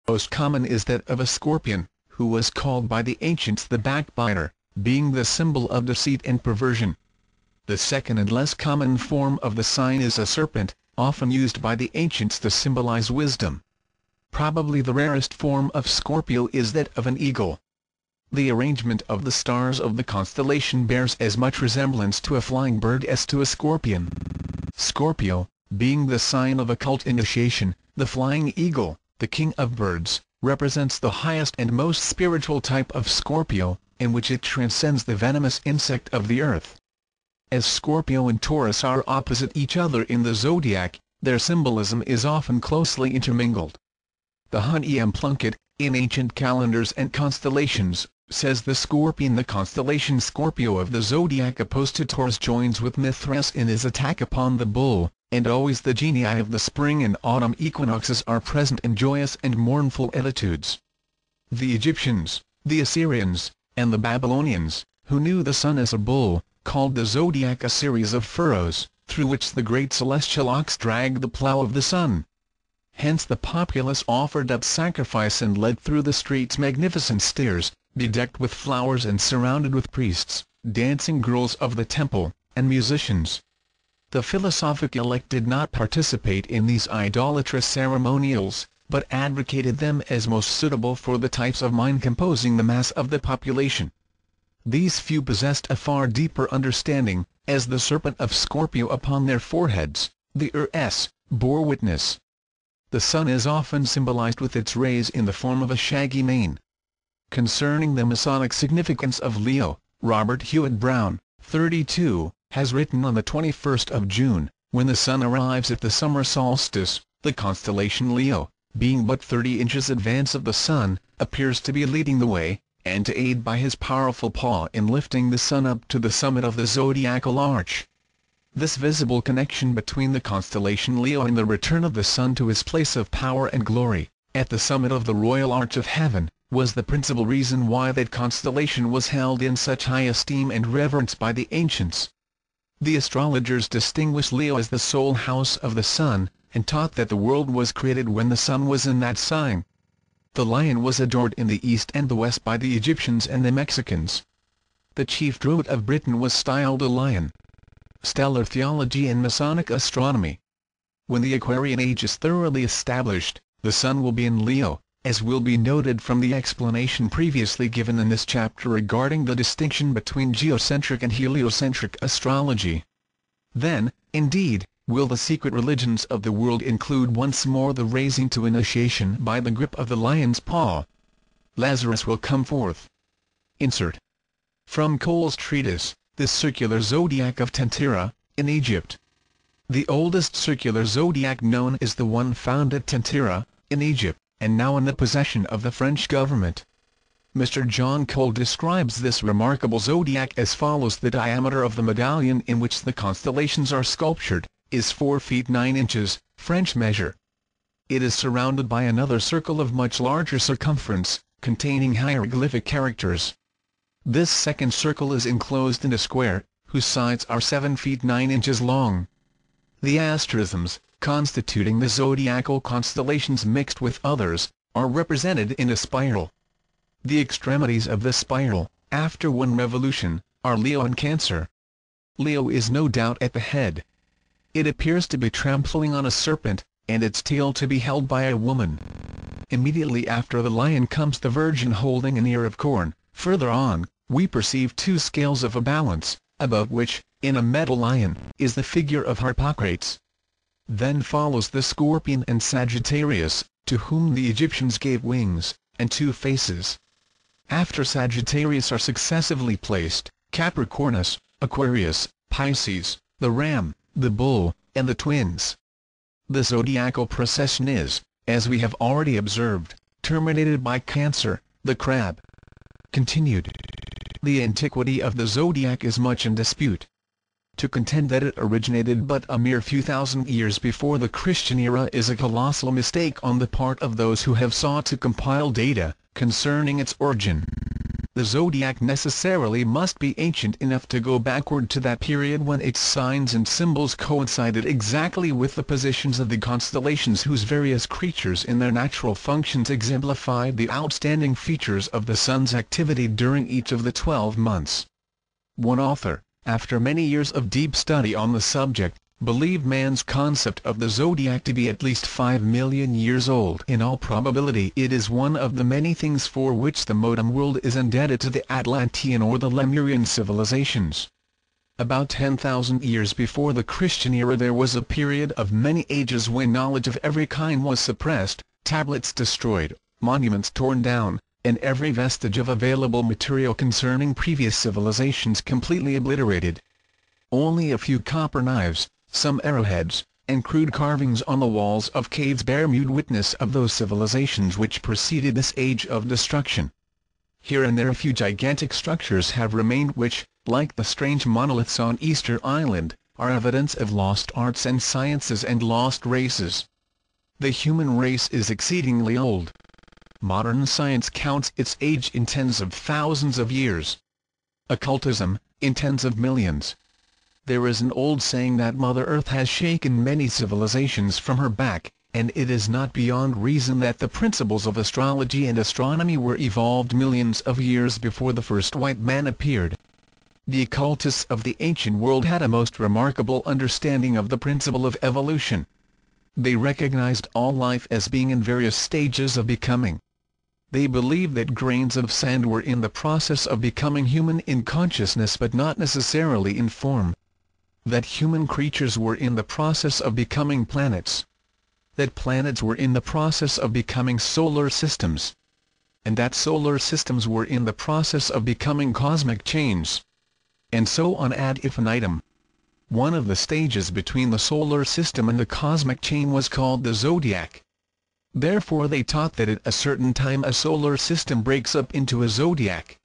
most common is that of a scorpion, who was called by the ancients the backbiter, being the symbol of deceit and perversion. The second and less common form of the sign is a serpent, often used by the ancients to symbolize wisdom. Probably the rarest form of Scorpio is that of an eagle. The arrangement of the stars of the constellation bears as much resemblance to a flying bird as to a scorpion. Scorpio, being the sign of occult initiation, the flying eagle, the king of birds, represents the highest and most spiritual type of Scorpio, in which it transcends the venomous insect of the earth. As Scorpio and Taurus are opposite each other in the zodiac, their symbolism is often closely intermingled. The Hun Plunkett, in ancient calendars and constellations, says the scorpion, the constellation Scorpio of the zodiac opposed to Taurus, joins with Mithras in his attack upon the bull, and always the genii of the spring and autumn equinoxes are present in joyous and mournful attitudes. The Egyptians, the Assyrians, and the Babylonians, who knew the sun as a bull, called the zodiac a series of furrows, through which the great celestial ox dragged the plough of the sun. Hence the populace offered up sacrifice and led through the streets magnificent stairs, bedecked with flowers and surrounded with priests, dancing girls of the temple, and musicians. The philosophic elect did not participate in these idolatrous ceremonials, but advocated them as most suitable for the types of mind composing the mass of the population. These few possessed a far deeper understanding, as the serpent of Scorpio upon their foreheads, the Urs, bore witness. The sun is often symbolized with its rays in the form of a shaggy mane. Concerning the Masonic significance of Leo, Robert Hewitt Brown, 32, has written on the 21st of June, when the sun arrives at the summer solstice, the constellation Leo, being but 30 inches advance of the sun, appears to be leading the way, and to aid by his powerful paw in lifting the sun up to the summit of the zodiacal arch. This visible connection between the constellation Leo and the return of the sun to his place of power and glory, at the summit of the royal arch of heaven, was the principal reason why that constellation was held in such high esteem and reverence by the ancients. The astrologers distinguished Leo as the sole house of the sun, and taught that the world was created when the sun was in that sign. The lion was adored in the east and the west by the Egyptians and the Mexicans. The chief druid of Britain was styled a lion. Stellar theology and Masonic astronomy. When the Aquarian age is thoroughly established, the sun will be in Leo, as will be noted from the explanation previously given in this chapter regarding the distinction between geocentric and heliocentric astrology. Then, indeed, will the secret religions of the world include once more the raising to initiation by the grip of the lion's paw. Lazarus will come forth. Insert. From Cole's treatise, The Circular Zodiac of Tentera, in Egypt. The oldest circular zodiac known is the one found at Tentera, in Egypt, and now in the possession of the French government. Mr. John Cole describes this remarkable zodiac as follows: the diameter of the medallion in which the constellations are sculptured is 4 feet 9 inches, French measure. It is surrounded by another circle of much larger circumference, containing hieroglyphic characters. This second circle is enclosed in a square, whose sides are 7 feet 9 inches long. The asterisms, constituting the zodiacal constellations mixed with others, are represented in a spiral. The extremities of this spiral, after one revolution, are Leo and Cancer. Leo is no doubt at the head. It appears to be trampling on a serpent, and its tail to be held by a woman. Immediately after the lion comes the Virgin holding an ear of corn. Further on, we perceive 2 scales of a balance, above which, in a metal lion, is the figure of Harpocrates. Then follows the Scorpion and Sagittarius, to whom the Egyptians gave wings, and 2 faces. After Sagittarius are successively placed, Capricornus, Aquarius, Pisces, the Ram, the Bull, and the Twins. The zodiacal procession is, as we have already observed, terminated by Cancer, the Crab. Continued. The antiquity of the zodiac is much in dispute. To contend that it originated but a mere few thousand years before the Christian era is a colossal mistake on the part of those who have sought to compile data concerning its origin. the zodiac necessarily must be ancient enough to go backward to that period when its signs and symbols coincided exactly with the positions of the constellations whose various creatures in their natural functions exemplified the outstanding features of the sun's activity during each of the 12 months. One author, after many years of deep study on the subject, believed man's concept of the zodiac to be at least 5 million years old. In all probability it is one of the many things for which the modern world is indebted to the Atlantean or the Lemurian civilizations. About 10,000 years before the Christian era there was a period of many ages when knowledge of every kind was suppressed, tablets destroyed, monuments torn down, and every vestige of available material concerning previous civilizations completely obliterated. Only a few copper knives, some arrowheads, and crude carvings on the walls of caves bear mute witness of those civilizations which preceded this age of destruction. Here and there a few gigantic structures have remained which, like the strange monoliths on Easter Island, are evidence of lost arts and sciences and lost races. The human race is exceedingly old. Modern science counts its age in tens of thousands of years. Occultism, in tens of millions. There is an old saying that Mother Earth has shaken many civilizations from her back, and it is not beyond reason that the principles of astrology and astronomy were evolved millions of years before the first white man appeared. The occultists of the ancient world had a most remarkable understanding of the principle of evolution. They recognized all life as being in various stages of becoming. They believed that grains of sand were in the process of becoming human in consciousness but not necessarily in form. That human creatures were in the process of becoming planets. That planets were in the process of becoming solar systems. And that solar systems were in the process of becoming cosmic chains. And so on ad infinitum. One of the stages between the solar system and the cosmic chain was called the zodiac. Therefore they taught that at a certain time a solar system breaks up into a zodiac.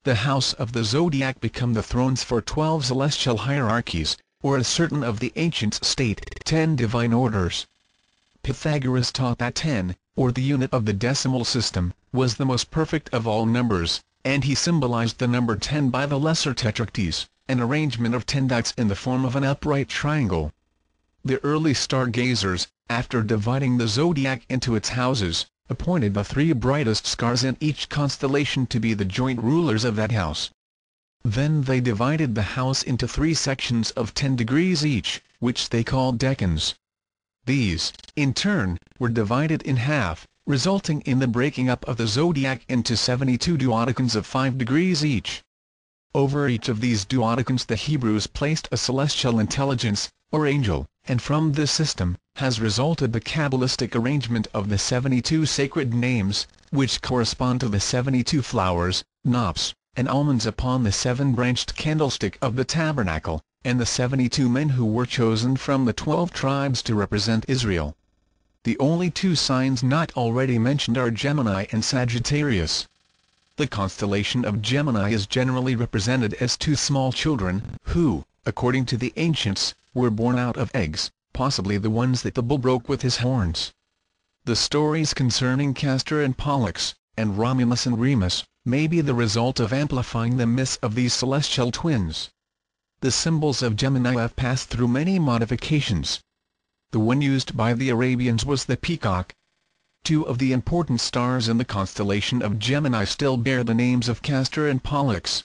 The house of the zodiac become the thrones for 12 celestial hierarchies, or as certain of the ancients state, 10 divine orders. Pythagoras taught that 10, or the unit of the decimal system, was the most perfect of all numbers, and he symbolized the number 10 by the lesser tetractys, an arrangement of 10 dots in the form of an upright triangle. The early stargazers, after dividing the zodiac into its houses, appointed the 3 brightest stars in each constellation to be the joint rulers of that house. Then they divided the house into 3 sections of 10 degrees each, which they called decans. These, in turn, were divided in half, resulting in the breaking up of the zodiac into 72 duodecans of 5 degrees each. Over each of these duodecans the Hebrews placed a celestial intelligence, or angel, and from this system has resulted the Kabbalistic arrangement of the 72 sacred names, which correspond to the 72 flowers, knops, and almonds upon the 7-branched candlestick of the tabernacle, and the 72 men who were chosen from the 12 tribes to represent Israel. The only 2 signs not already mentioned are Gemini and Sagittarius. The constellation of Gemini is generally represented as 2 small children, who, according to the ancients, were born out of eggs, possibly the ones that the bull broke with his horns. The stories concerning Castor and Pollux, and Romulus and Remus, may be the result of amplifying the myths of these celestial twins. The symbols of Gemini have passed through many modifications. The one used by the Arabians was the peacock. 2 of the important stars in the constellation of Gemini still bear the names of Castor and Pollux.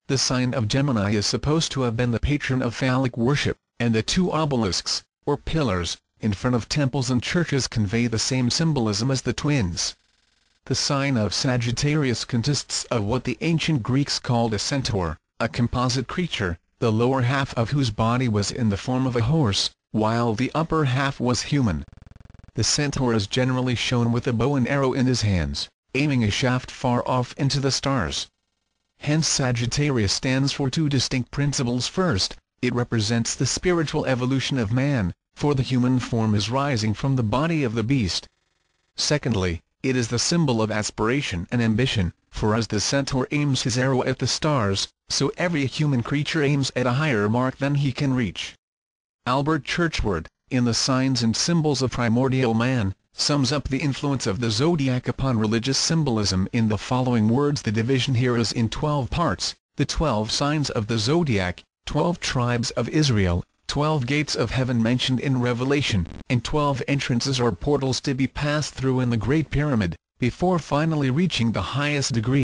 The sign of Gemini is supposed to have been the patron of phallic worship, and the 2 obelisks, or pillars, in front of temples and churches convey the same symbolism as the twins. The sign of Sagittarius consists of what the ancient Greeks called a centaur, a composite creature, the lower half of whose body was in the form of a horse, while the upper half was human. The centaur is generally shown with a bow and arrow in his hands, aiming a shaft far off into the stars. Hence Sagittarius stands for 2 distinct principles. First, it represents the spiritual evolution of man, for the human form is rising from the body of the beast. Secondly, it is the symbol of aspiration and ambition, for as the centaur aims his arrow at the stars, so every human creature aims at a higher mark than he can reach. Albert Churchward, in the signs and symbols of primordial man, sums up the influence of the zodiac upon religious symbolism in the following words. The division here is in 12 parts, the 12 signs of the zodiac, 12 tribes of Israel, 12 gates of heaven mentioned in Revelation, and 12 entrances or portals to be passed through in the Great Pyramid, before finally reaching the highest degree